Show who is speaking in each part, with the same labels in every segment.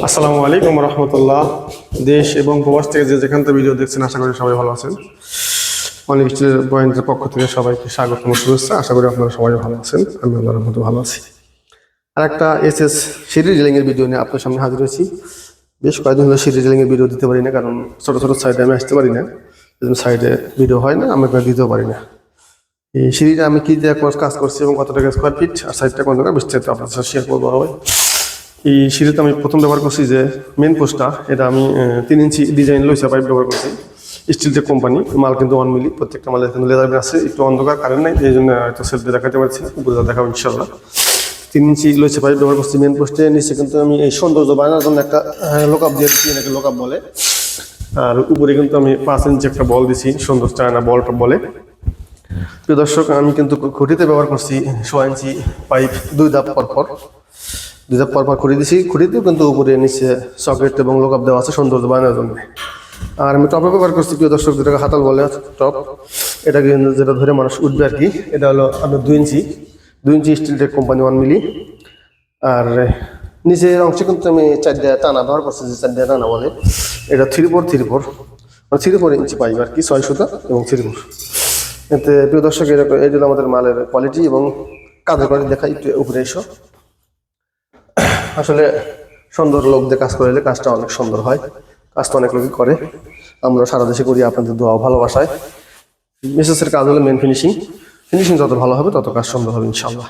Speaker 1: আসসালামু আলাইকুম রহমতুল্লাহ। দেশ এবং প্রবাস থেকে যে যেখান থেকে ভিডিও দেখছেন আশা করি সবাই ভালো আছেন। অনেক স্টিল পয়েন্টের পক্ষ থেকে সবাইকে স্বাগত ও শুভেচ্ছা। আশা করি আপনারা সবাই ভালো আছেন, আমি আল্লাহর রহমতে ভালো আছি। আর একটা এসএস সিঁড়ি রেলিং এর ভিডিও নিয়ে আপনার সামনে হাজির হয়েছি। বেশ কয়েকদিন হলো সিঁড়ি রেলিং এর ভিডিও দিতে পারি না, কারণ ছোট ছোট সাইডে আমি আসতে পারি না, সাইডে ভিডিও হয় না, আমি দিতেও পারি না। এই সিঁড়িটা আমি কি দিয়ে কাজ করছি এবং কত টাকা স্কোয়ার ফিট আর সাইডটা কত টাকা বিস্তারিত আপনার সাথে শেয়ার করবো। হয় এই সিঁড়িতে আমি প্রথম ব্যবহার করছি যে মেন পোস্টটা, এটা আমি 3 ইঞ্চি ডিজাইন লইসা পাইপ ব্যবহার করছি। স্টিল টেক কোম্পানি মাল, কিন্তু 1 মিলি, প্রত্যেকটা মালের কিন্তু লেদার আছে। একটু অন্ধকার কারেন্ট নাই, এই জন্য হয়তো সেলফে দেখাতে পারছি না, উপরে দেখাবো ইনশাল্লাহ। 3 ইঞ্চি লইসা পাইপ ব্যবহার করছি মেন পোস্টে। নিচে কিন্তু আমি এই সৌন্দর্য বানানোর জন্য একটা লোকআপ দিয়ে দিচ্ছি, এটাকে লোকআপ বলে। আর উপরে কিন্তু আমি 5 ইঞ্চি একটা বল দিছি, সুন্দর চায়না বলটা বলে। প্রিয় দর্শক, আমি কিন্তু খুঁটিতে ব্যবহার করছি 6 ইঞ্চি পাইপ, 2 ধাপ পরপর খুঁড়ি দিছি। খুঁড়িতেও কিন্তু উপরে নিচে সকেট এবং লোকআপ দেওয়া আছে সৌন্দর্য বানানোর জন্য। আর আমি টপে ব্যবহার করছি প্রিয় দর্শক, যেটাকে হাতাল বলে টপ, এটা কিন্তু যেটা ধরে মানুষ উঠবে আর কি। এটা হলো আপনার 2 ইঞ্চি স্টিল টেক কোম্পানি 1 মিলি। আর নিচের অংশে কিন্তু আমি 4 টানা ব্যবহার করছি, যে 4 টানা বলে। এটা 3/4 মানে 3/4 ইঞ্চি পাইপ আর কি, 6 সুতা এবং 3/4। এতে প্রিয় দর্শক, এরকম এই জন্য আমাদের মালের কোয়ালিটি এবং কাজের কোয়ালিটি দেখা একটু উপরে এসো। আসলে সুন্দর লোক দিয়ে কাজ করলে কাজটা অনেক সুন্দর হয়, কাজটা অনেক লোকই করে, আমরা সারা দেশে করি আপনাদের দোয়া ভালোবাসায়। মিসেসের কাজ হলো মেন ফিনিশিং যত ভালো হবে তত কাজ সুন্দর হবে ইনশাল্লাহ।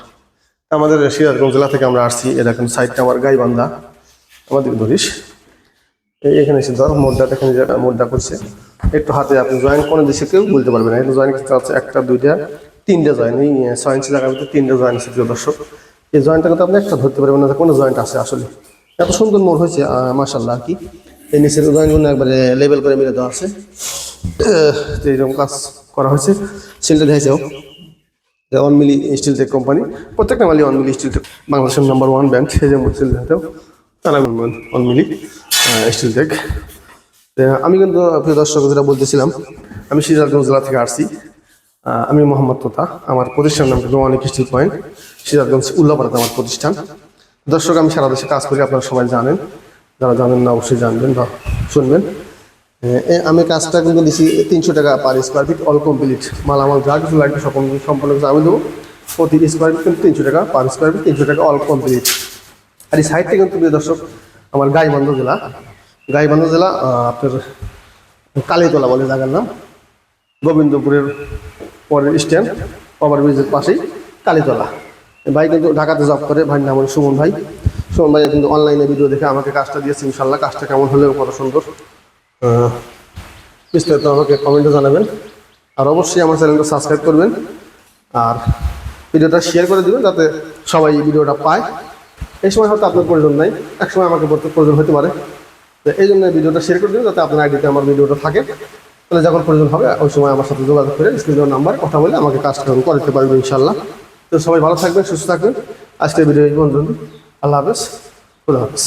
Speaker 1: আমাদের সিরাজগঞ্জ জেলা থেকে আমরা আসছি। এটা কিন্তু সাইডটা আমার গাইবান্ধা, আমাদের ধরিস এখানে এসে ধর মোডটা, এখানে মোডটা করছে একটু হাতে আপনি জয়েন্ট করে দিচ্ছে, কেউ বলতে পারবে না। এটা জয়েন্ট করতে হচ্ছে 1টা 2টা 3টে জয়েন্ট, এই 6 ইঞ্চি জায়গার ভিতরে 3টে জয়েন্ট আছে প্রিয় দর্শক। এই জয়েন্টটা কিন্তু আপনি একটা ধরতে পারবেন না কোনো জয়েন্ট আছে। আসলে এত সুন্দর মোড় হয়েছে মাশাআল্লাহ আর কি। এই নিচের জয়েন্টগুলো একবারে লেভেল করে মিলে দেওয়া আছে, এইরকম কাজ করা হয়েছে। সিলটা দিয়েছেও 1 মিলি স্টিল টেক কোম্পানি, প্রত্যেকটা মালি 1 মিলি স্টিল টেক, বাংলাদেশের নাম্বার 1 ব্র্যান্ড। সেই যে সিল দিতেও 1 মিলি স্টিল টেক। আমি কিন্তু প্রিয় দর্শক যেটা বলতেছিলাম, আমি সিরাজগঞ্জ জেলা থেকে আসছি। আমি মোহাম্মদ তোতা, আমার প্রতিষ্ঠান নাম কিন্তু অনেক স্টিল পয়েন্ট, সিরাজগঞ্জ উল্লাপাড়াতে আমার প্রতিষ্ঠান। দর্শক, আমি সারা দেশে কাজ করি, আপনারা সবাই জানেন, যারা জানেন না অবশ্যই জানবেন বা শুনবেন। আমি কাজটা কিন্তু দিচ্ছি 300 টাকা per square feet, all complete. মালামাল যা কিছু লাগবে সম্পূর্ণ কিছু আমি দেবো। প্রতি স্কোয়ার ফিট কিন্তু 300 টাকা পার স্কোয়ার ফিট, 300 টাকা অল কমপ্লিট। আর এই সাইডটা কিন্তু প্রিয় দর্শক আমার গাইবান্ধা জেলা আপনার কালীতলা বলে জায়গার নাম, গোবিন্দপুরের পরের স্ট্যান্ড, ওভারব্রিজের পাশেই কালীতলা। ভাই কিন্তু ঢাকাতে জব করে, ভাইয়ের নাম হলো সুমন ভাই কিন্তু অনলাইনে ভিডিও দেখে আমাকে কাজটা দিয়েছে। ইনশাল্লাহ কাজটা কেমন হলেও কত সুন্দর বিস্তারিত আমাকে কমেন্টে জানাবেন। আর অবশ্যই আমার চ্যানেলটা সাবস্ক্রাইব করবেন, আর ভিডিওটা শেয়ার করে দেবেন যাতে সবাই এই ভিডিওটা পায়। এই সময় হয়তো আপনার প্রয়োজন নাই, একসময় আমাকে প্রয়োজন হতে পারে, তো এই জন্য ভিডিওটা শেয়ার করে দেবেন যাতে আপনার আইডিতে আমার ভিডিওটা থাকে। তাহলে যখন প্রয়োজন হবে ওই সময় আমার সাথে যোগাযোগ করে স্ক্রিনের নাম্বারে কথা বলে আমাকে কাজটা করতে পারবেন ইনশাল্লাহ। তো সবাই ভালো থাকবেন, সুস্থ থাকবেন। আজকের ভিডিও এই পর্যন্ত। আল্লাহ হাফেজ, খুদা হাফেজ।